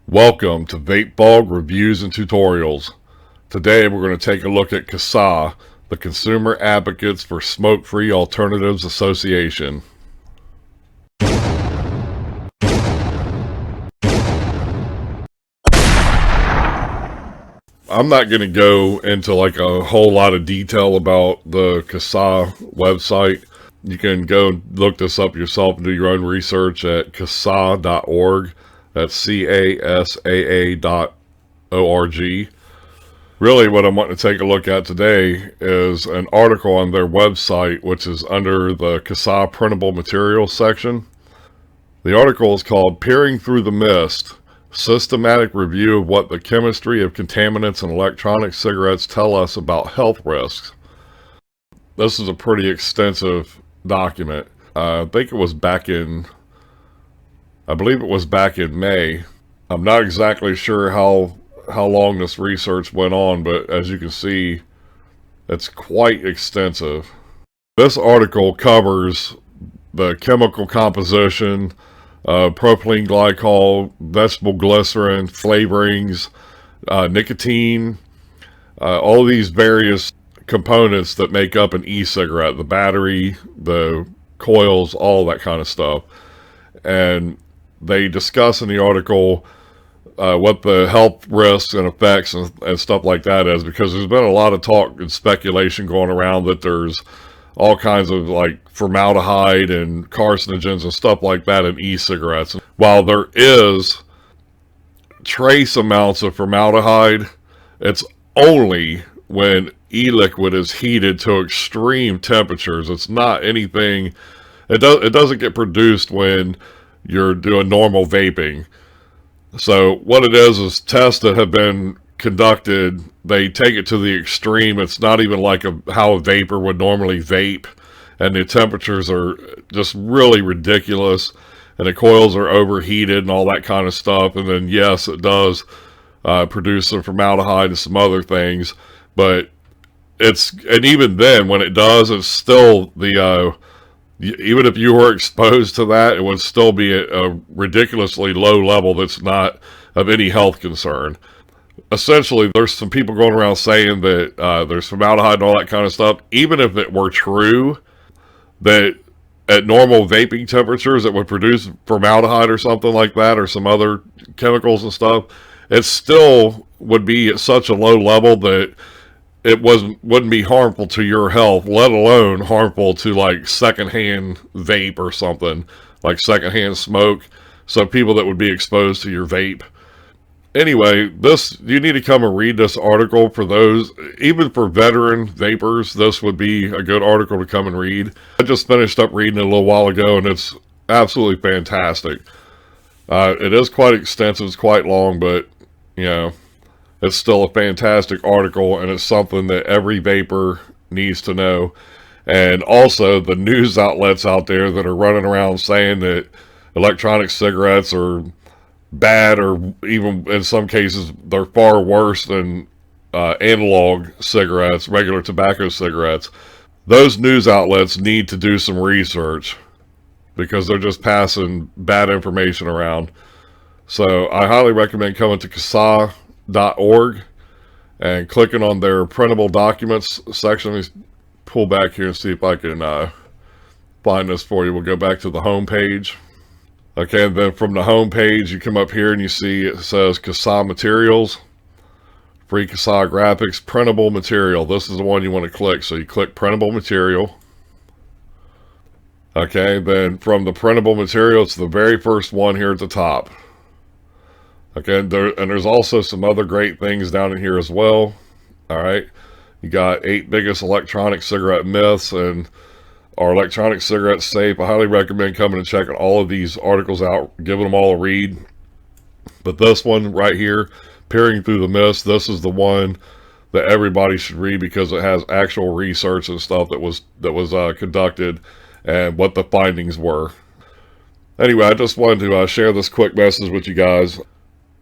Welcome to Vapefog Reviews and Tutorials. Today we're going to take a look at CASA, the Consumer Advocates for Smoke-Free Alternatives Association. I'm not going to go into like a whole lot of detail about the CASA website. You can go look this up yourself and do your own research at casa.org. That's CASAA.org. Really, what I'm wanting to take a look at today is an article on their website, which is under the CASA printable materials section. The article is called Peering Through the Mist, Systematic Review of What the Chemistry of Contaminants in Electronic Cigarettes Tell Us About Health Risks. This is a pretty extensive document. I believe it was back in May. I'm not exactly sure how long this research went on, but as you can see, it's quite extensive. This article covers the chemical composition, propylene glycol, vegetable glycerin, flavorings, nicotine, all these various components that make up an e-cigarette, the battery, the coils, all that kind of stuff. And they discuss in the article what the health risks and effects and stuff like that is, because there's been a lot of talk and speculation going around that there's all kinds of like formaldehyde and carcinogens and stuff like that in e-cigarettes. While there is trace amounts of formaldehyde, it's only when e-liquid is heated to extreme temperatures. It's not anything, it doesn't get produced when you're doing normal vaping. So what it is tests that have been conducted, they take it to the extreme. It's not even like how a vapor would normally vape, and the temperatures are just really ridiculous, and the coils are overheated and all that kind of stuff. And then yes, it does produce some formaldehyde and some other things, but and even then when it does, it's still even if you were exposed to that, it would still be at a ridiculously low level that's not of any health concern. Essentially, there's some people going around saying that there's formaldehyde and all that kind of stuff. Even if it were true that at normal vaping temperatures it would produce formaldehyde or something like that, or some other chemicals and stuff, it still would be at such a low level that it wouldn't be harmful to your health, let alone harmful to like secondhand vape or something, like secondhand smoke. So people that would be exposed to your vape. Anyway, you need to come and read this article. For those, even for veteran vapors, this would be a good article to come and read. I just finished up reading it a little while ago, and it's absolutely fantastic. It is quite extensive, it's quite long, but you know, it's still a fantastic article, and it's something that every vapor needs to know. And also the news outlets out there that are running around saying that electronic cigarettes are bad, or even in some cases they're far worse than analog cigarettes, regular tobacco cigarettes. Those news outlets need to do some research, because they're just passing bad information around. So I highly recommend coming to CASA.org and clicking on their printable documents section. Let me pull back here and see if I can find this for you. We'll go back to the home page. Okay, and then from the home page you come up here and you see it says CASA Materials, Free CASA Graphics, Printable Material. This is the one you want to click, so you click Printable Material. Okay, then from the Printable Material, it's the very first one here at the top. Okay, and there's also some other great things down in here as well. Alright, you got 8 biggest electronic cigarette myths, and are electronic cigarettes safe? I highly recommend coming and checking all of these articles out, giving them all a read. But this one right here, Peering Through the Mist, this is the one that everybody should read, because it has actual research and stuff that was conducted and what the findings were. Anyway, I just wanted to share this quick message with you guys.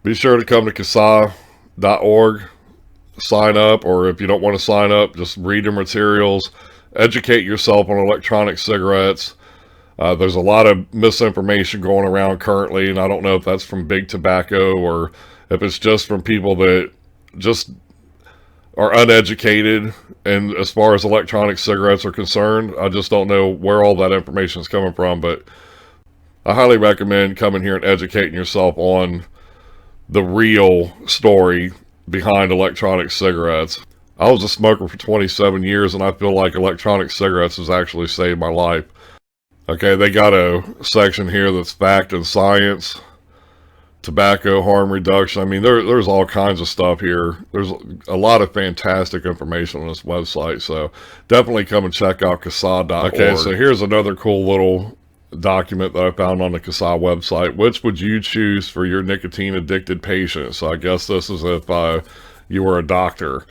Be sure to come to CASA.org, sign up, or if you don't want to sign up, just read your materials, educate yourself on electronic cigarettes. There's a lot of misinformation going around currently, and I don't know if that's from big tobacco or if it's just from people that just are uneducated. And as far as electronic cigarettes are concerned, I just don't know where all that information is coming from. But I highly recommend coming here and educating yourself on the real story behind electronic cigarettes. I was a smoker for 27 years, and I feel like electronic cigarettes has actually saved my life. Okay, they got a section here that's fact and science, tobacco harm reduction. I mean, there's all kinds of stuff here. There's a lot of fantastic information on this website, so definitely come and check out CASA.org. Okay, so here's another cool little document that I found on the CASA website. Which would you choose for your nicotine addicted patient? So I guess this is if you were a doctor.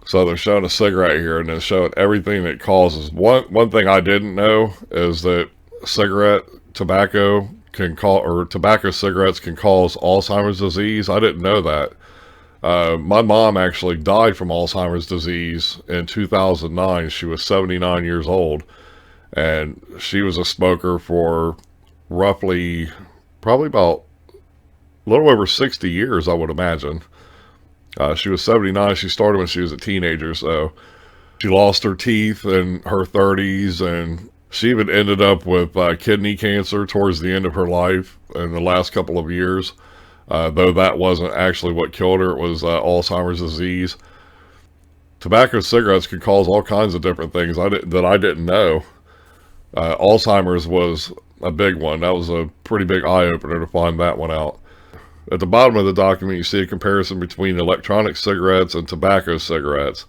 So they're showing a cigarette here, and they're showing everything that causes. One thing I didn't know is that tobacco cigarettes can cause Alzheimer's disease. I didn't know that. My mom actually died from Alzheimer's disease in 2009. She was 79 years old, and she was a smoker for probably about a little over 60 years, I would imagine. She was 79. She started when she was a teenager, so she lost her teeth in her 30s, and she even ended up with kidney cancer towards the end of her life in the last couple of years, though that wasn't actually what killed her. It was Alzheimer's disease. Tobacco cigarettes can cause all kinds of different things that I didn't know. Alzheimer's was a big one. That was a pretty big eye-opener to find that one out. At the bottom of the document, you see a comparison between electronic cigarettes and tobacco cigarettes.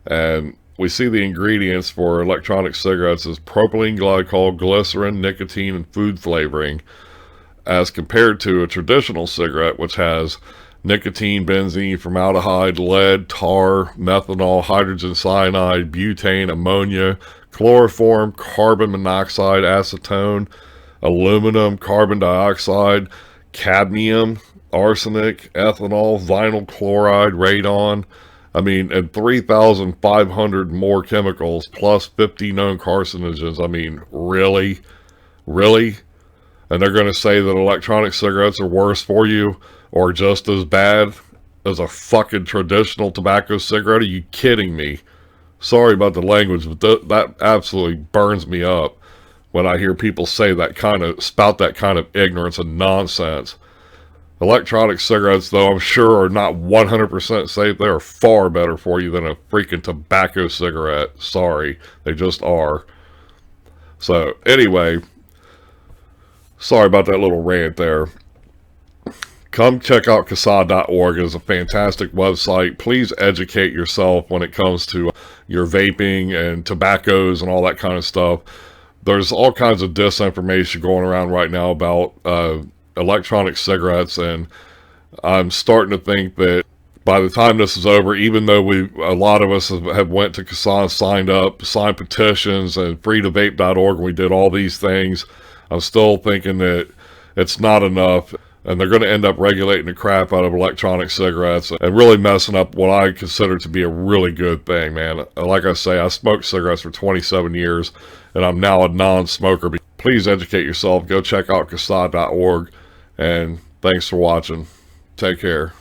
And we see the ingredients for electronic cigarettes as propylene glycol, glycerin, nicotine, and food flavoring, as compared to a traditional cigarette, which has nicotine, benzene, formaldehyde, lead, tar, methanol, hydrogen cyanide, butane, ammonia, chloroform, carbon monoxide, acetone, aluminum, carbon dioxide, cadmium, arsenic, ethanol, vinyl chloride, radon. I mean, and 3,500 more chemicals plus 50 known carcinogens. I mean, really? Really? And they're going to say that electronic cigarettes are worse for you or just as bad as a fucking traditional tobacco cigarette? Are you kidding me? Sorry about the language, but that absolutely burns me up when I hear people say spout that kind of ignorance and nonsense. Electronic cigarettes, though, I'm sure are not 100% safe. They are far better for you than a freaking tobacco cigarette. Sorry, they just are. So, anyway, sorry about that little rant there. Come check out CASA.org. It is a fantastic website. Please educate yourself when it comes to your vaping and tobaccos and all that kind of stuff. There's all kinds of disinformation going around right now about electronic cigarettes, and I'm starting to think that by the time this is over, even though a lot of us have went to CASA, signed petitions, and freetovape.org, and we did all these things, I'm still thinking that it's not enough, and they're going to end up regulating the crap out of electronic cigarettes and really messing up what I consider to be a really good thing, man. Like I say, I smoked cigarettes for 27 years, and I'm now a non-smoker. Please educate yourself. Go check out CASA.org. And thanks for watching. Take care.